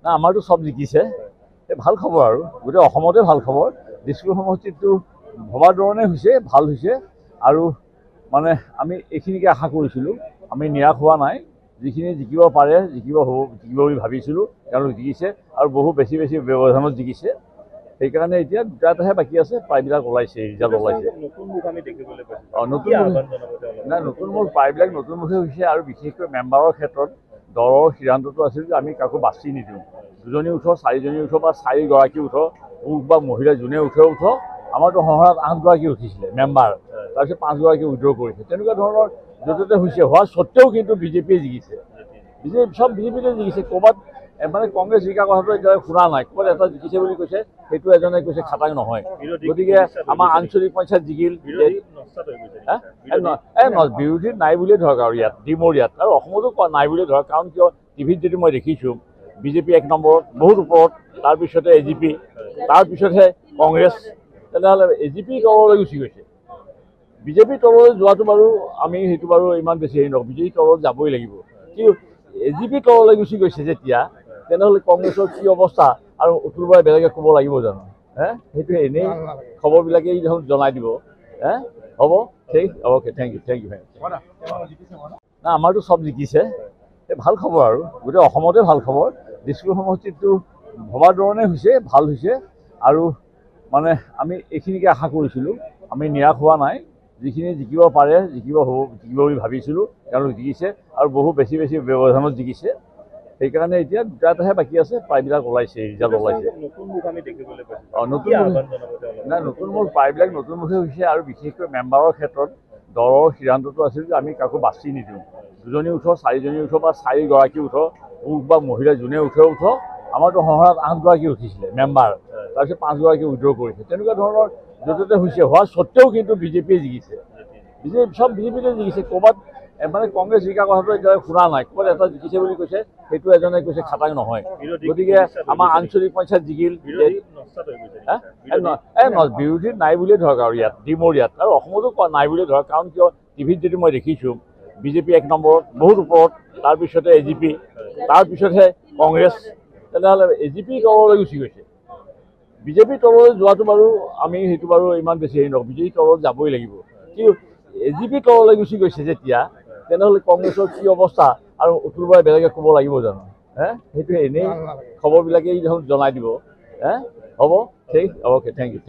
না আমাৰতো সব জিকিছে ভাল খবৰ আৰু গোটেই অসমতে ভাল খবৰ দিছপুৰ সমষ্টিটো ভবাৰ ধৰণে হৈছে ভাল হৈছে আৰু মানে আমি এইখিনিকে আশা কৰিছিলোঁ আমি নিৰাশ হোৱা নাই যিখিনি জিকিব পাৰে জিকিব বুলি ভাবিছিলোঁ তেওঁলোক জিকিছে আৰু বহু বেছি ব্যৱধানত জিকিছে সেইকাৰণে এতিয়া দুটা এটাহে বাকী আছে প্ৰায়বিলাক ওলাইছে ৰিজাল্ট ওলাইছে নতুন মোৰ প্ৰায়বিলাক নতুন মুখে হৈছে আৰু বিশেষকৈ মেম্বাৰৰ ক্ষেত্ৰত দলৰ সিদ্ধান্তটো আছিল যে আমি কাকো বাছি নিদিওঁ দুজনী উঠো চাৰিজনী উঠো বা চাৰিগৰাকী উঠো পুৰুষ বা মহিলা যোনে উঠো আমাৰতো সংসাৰত 8গৰাকী উঠিছিলে মেম্বাৰ তাৰপিছত 5গৰাকী উইড্ৰ কৰিছে তেনেকুৱা ধৰণৰ য'তে হৈছে হোৱা স্বত্তেও কিন্তু বিজেপিয়ে জিকিছে সব বিজেপিতে জিকিছে ক'ৰবাত মানে কংগ্ৰেছ জিকা কথাটো এতিয়ালৈ শুনা নাই ক'ৰবাত এটা জিকিছে বুলি কৈছে সেইটো এজনে কৈছে খাটাং নহয় গতিকে আমাৰ আঞ্চলিক পঞ্চায়ত জিকিল বিৰোধী নাই বুলিয়ে ধৰক আৰু ইয়াত ডিমৰ ইয়াত আৰু অসমতো নাই বুলিয়ে ধৰক কাৰণ কিয় টিভিত যদি মই দেখিছোঁ বিজেপি 1 নম্বৰত বহুত ওপৰত তাৰপিছতে এজিপি তাৰপিছতহে কংগ্ৰেছ তেনেহ'লে এজিপি তললৈ গুচি গৈছে বিজেপি তললৈ যোৱাটো বাৰু আমি সেইটো বাৰু ইমান বেছি হেৰি নকৰোঁ বিজেপি তলত যাবই লাগিব কিন্তু এজিপি তললৈ গুচি গৈছে যেতিয়া তেনেহ'লে কংগ্ৰেছৰ কি অৱস্থা আৰু অতুল বৰাই বেলেগে ক'ব লাগিব জানো সেইটো এনেই খবৰবিলাকেই দেখোন জনাই দিব হ'ব ঠিক অ'কে থেংক ইউ না আমাৰতো সব জিকিছে ভাল খবৰ আৰু গোটেই অসমতে ভাল খবৰ দিছপুৰ সমষ্টিটো ভবাৰ ধৰণে হৈছে ভাল হৈছে আৰু মানে আমি এইখিনিকে আশা কৰিছিলোঁ আমি নিৰাশ হোৱা নাই যিখিনি জিকিব পাৰে জিকিব বুলি ভাবিছিলোঁ তেওঁলোক জিকিছে আৰু বহু বেছি ব্যৱধানত জিকিছে সেইকাৰণে এতিয়া দুটা এটাহে বাকী আছে প্ৰায়বিলাক ওলাইছে ৰিজাল্ট ওলাইছে নতুন মোৰ প্ৰায়বিলাক নতুন মুখে হৈছে আৰু বিশেষকৈ মেম্বাৰৰ ক্ষেত্ৰত দলৰ সিদ্ধান্তটো আছিল যে আমি কাকো বাছি নিদিওঁ দুজনী উঠো চাৰিজনী উঠো বা চাৰিগৰাকী উঠো পুৰুষ বা মহিলা যোনে উঠো আমাৰতো সংসাৰত 8গৰাকী উঠিছিলে মেম্বাৰ তাৰপিছত 5গৰাকী উইড্ৰ কৰিছে তেনেকুৱা ধৰণৰ য'তে হৈছে হোৱা স্বত্তেও কিন্তু বিজেপিয়ে জিকিছে সব বিজেপিতে জিকিছে ক'ৰবাত মানে কংগ্ৰেছ জিকা কথাটো এতিয়ালৈ শুনা নাই ক'ৰবাত এটা জিকিছে বুলি কৈছে সেইটো এজনে কৈছে খাটাং নহয় গতিকে আমাৰ আঞ্চলিক পঞ্চায়ত জিকিল বিৰোধী নাই বুলিয়ে ধৰক আৰু ইয়াত ডিমৰ ইয়াত আৰু অসমতো নাই বুলিয়ে ধৰক কাৰণ কিয় টিভিত যদি মই দেখিছোঁ বিজেপি 1 নম্বৰত বহুত ওপৰত তাৰপিছতে এজিপি তাৰপিছতহে কংগ্ৰেছ তেনেহ'লে এজিপি তললৈ গুচি গৈছে বিজেপি তললৈ যোৱাটো বাৰু আমি সেইটো বাৰু ইমান বেছি হেৰি নকৰোঁ বিজেপি তলত যাবই লাগিব কিন্তু এজিপি তললৈ গুচি গৈছে যেতিয়া তেনেহ'লে কংগ্ৰেছৰ কি অৱস্থা আৰু অতুল বৰাই বেলেগে ক'ব লাগিব জানো সেইটো এনেই খবৰবিলাকেই দেখোন জনাই দিব হ'ব ঠিক অ'কে থেংক ইউ